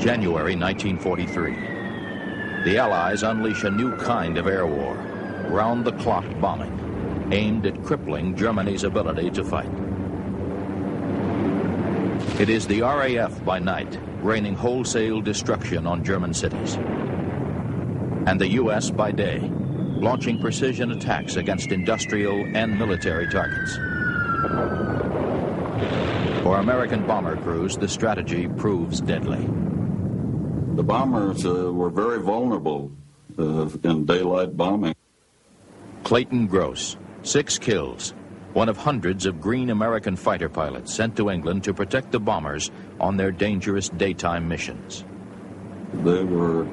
January 1943. The Allies unleash a new kind of air war, round-the-clock bombing, aimed at crippling Germany's ability to fight. It is the RAF by night, raining wholesale destruction on German cities. And the U.S. by day, launching precision attacks against industrial and military targets. For American bomber crews, the strategy proves deadly. The bombers were very vulnerable in daylight bombing. Clayton Gross, 6 kills, one of hundreds of green American fighter pilots sent to England to protect the bombers on their dangerous daytime missions. They were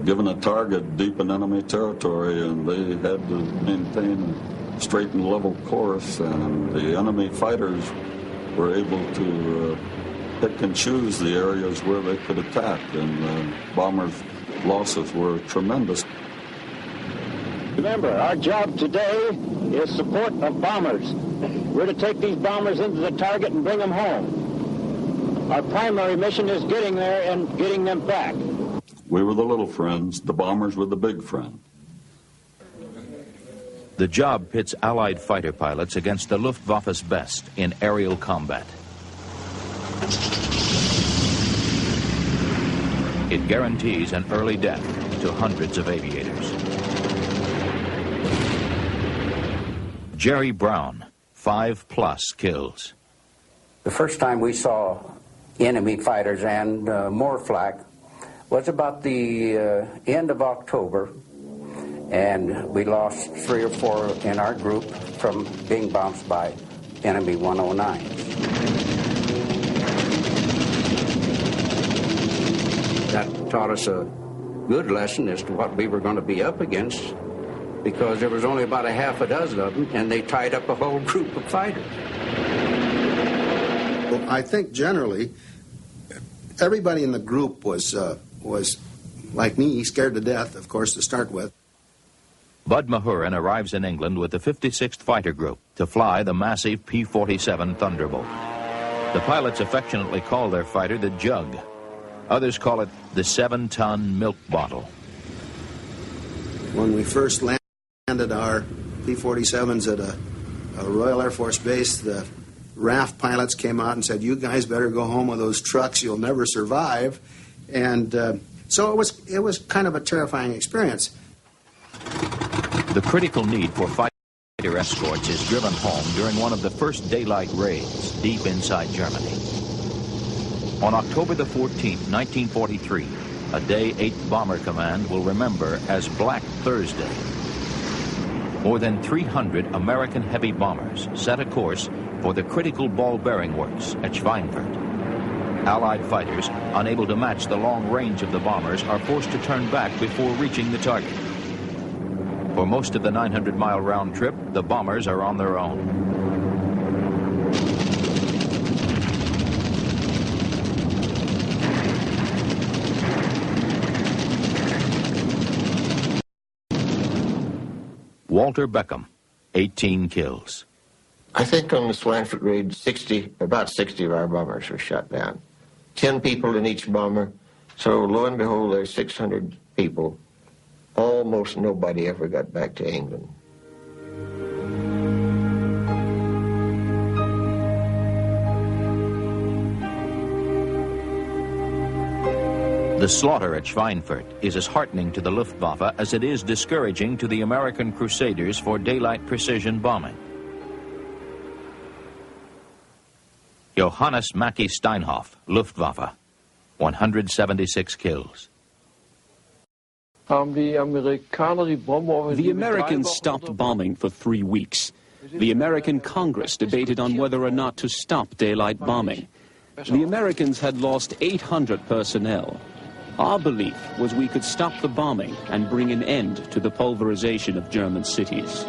given a target deep in enemy territory, and they had to maintain a straight and level course, and the enemy fighters were able to pick and choose the areas where they could attack, and bombers' losses were tremendous. Remember, our job today is support of bombers. We're to take these bombers into the target and bring them home. Our primary mission is getting there and getting them back. We were the little friends, the bombers were the big friend. The job pits Allied fighter pilots against the Luftwaffe's best in aerial combat. It guarantees an early death to hundreds of aviators. Jerry Brown, 5+ kills. The first time we saw enemy fighters and more flak was about the end of October, and we lost 3 or 4 in our group from being bounced by enemy 109. That taught us a good lesson as to what we were going to be up against, because there was only about a half a dozen of them, and they tied up a whole group of fighters. Well, I think generally everybody in the group was like me, scared to death, of course, to start with. Bud Mahurin arrives in England with the 56th Fighter Group to fly the massive P-47 Thunderbolt. The pilots affectionately call their fighter the Jug. Others call it the 7-ton milk bottle. When we first landed our P-47s at a Royal Air Force base, the RAF pilots came out and said, "You guys better go home with those trucks, you'll never survive." And so it was kind of a terrifying experience. The critical need for fighter escorts is driven home during one of the first daylight raids deep inside Germany. On October the 14th, 1943, a day 8th Bomber Command will remember as Black Thursday. More than 300 American heavy bombers set a course for the critical ball bearing works at Schweinfurt. Allied fighters, unable to match the long range of the bombers, are forced to turn back before reaching the target. For most of the 900-mile round trip, the bombers are on their own. Walter Beckham, 18 kills. I think on the Schweinfurt raid, about 60 of our bombers were shot down. 10 people in each bomber, so lo and behold, there's 600 people. Almost nobody ever got back to England. The slaughter at Schweinfurt is as heartening to the Luftwaffe as it is discouraging to the American crusaders for daylight precision bombing. Johannes Mackie Steinhoff, Luftwaffe, 176 kills. The Americans stopped bombing for 3 weeks. The American Congress debated on whether or not to stop daylight bombing. The Americans had lost 800 personnel. Our belief was we could stop the bombing and bring an end to the pulverization of German cities.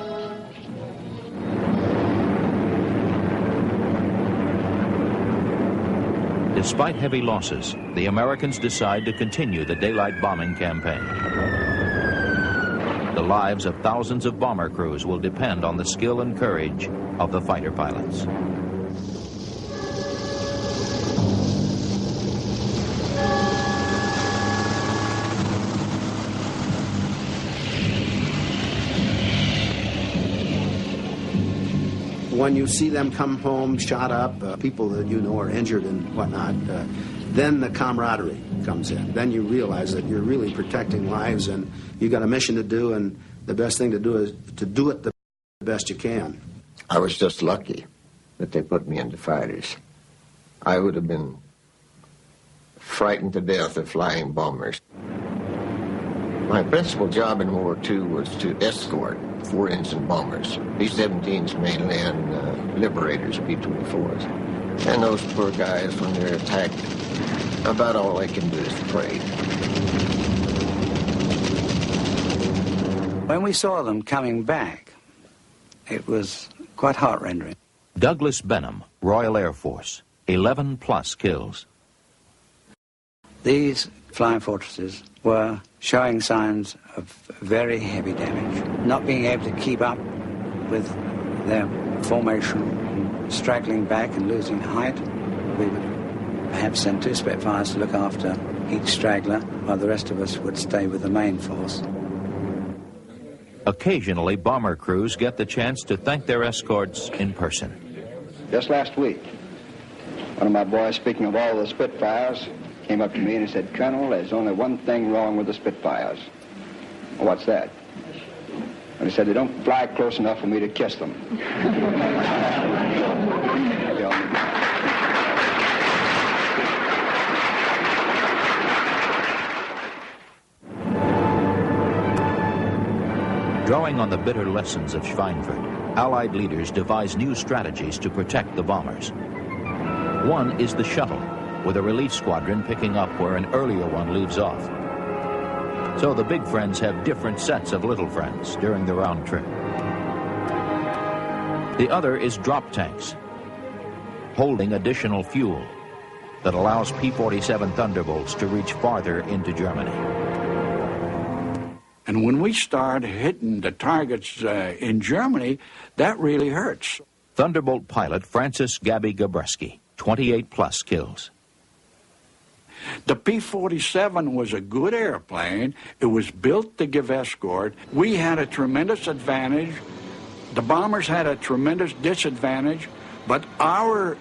Despite heavy losses, the Americans decide to continue the daylight bombing campaign. The lives of thousands of bomber crews will depend on the skill and courage of the fighter pilots. when you see them come home shot up, people that you know are injured and whatnot, then the camaraderie comes in. Then you realize that you're really protecting lives and you've got a mission to do, and the best thing to do is to do it the best you can. I was just lucky that they put me into fighters. I would have been frightened to death of flying bombers. My principal job in World War II was to escort four-engine bombers, B-17s mainly, and Liberators, B-24s. And those poor guys, when they're attacked, about all they can do is pray. When we saw them coming back, it was quite heart-rending. Douglas Benham, Royal Air Force, 11+ kills. These flying fortresses were showing signs of very heavy damage, not being able to keep up with their formation, straggling back and losing height. We would perhaps send 2 Spitfires to look after each straggler, while the rest of us would stay with the main force. Occasionally, bomber crews get the chance to thank their escorts in person. Just last week, one of my boys, speaking of all the Spitfires, came up to me and he said, "Colonel, there's only one thing wrong with the Spitfires." Well, what's that? And he said, "They don't fly close enough for me to kiss them." Drawing on the bitter lessons of Schweinfurt, Allied leaders devise new strategies to protect the bombers. One is the shuttle, with a relief squadron picking up where an earlier one leaves off. So the big friends have different sets of little friends during the round trip. The other is drop tanks, holding additional fuel that allows P-47 Thunderbolts to reach farther into Germany. And when we start hitting the targets in Germany, that really hurts. Thunderbolt pilot Francis Gabby Gabreski, 28+ kills. The P-47 was a good airplane. It was built to give escort. We had a tremendous advantage. The bombers had a tremendous disadvantage, but our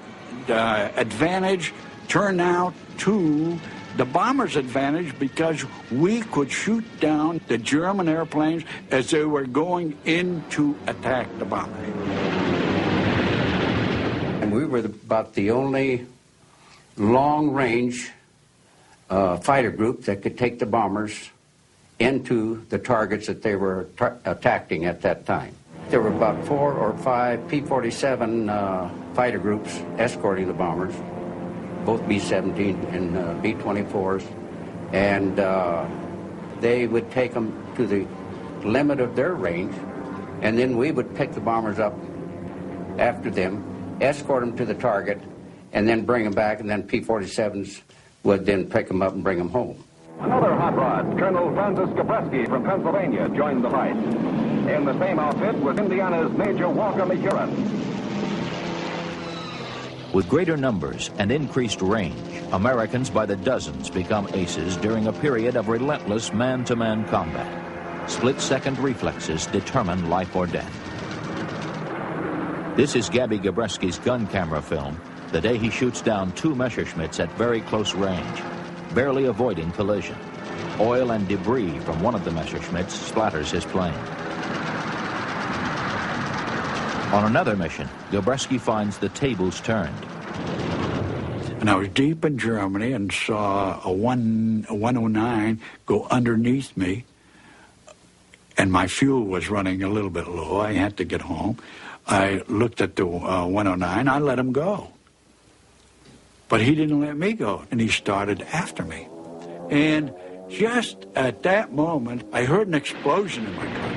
advantage turned out to the bombers' advantage because we could shoot down the German airplanes as they were going in to attack the bombers. And we were about the only long-range fighter group that could take the bombers into the targets that they were attacking at that time. There were about 4 or 5 P-47 fighter groups escorting the bombers, both B-17 and B-24s, and they would take them to the limit of their range, and then we would pick the bombers up after them, escort them to the target, and then bring them back, and then P-47s would then pick them up and bring them home. Another hot rod, Colonel Francis Gabreski from Pennsylvania, joined the fight. In the same outfit was Indiana's Major Walker McEwen. With greater numbers and increased range, Americans by the dozens become aces during a period of relentless man-to-man combat. Split-second reflexes determine life or death. This is Gabby Gabreski's gun camera film, the day he shoots down 2 Messerschmitts at very close range, barely avoiding collision. Oil and debris from one of the Messerschmitts splatters his plane. On another mission, Gabreski finds the tables turned. And I was deep in Germany and saw a 109 go underneath me, and my fuel was running a little bit low. I had to get home. I looked at the 109. I let him go. But he didn't let me go, and he started after me. And just at that moment, I heard an explosion in my car.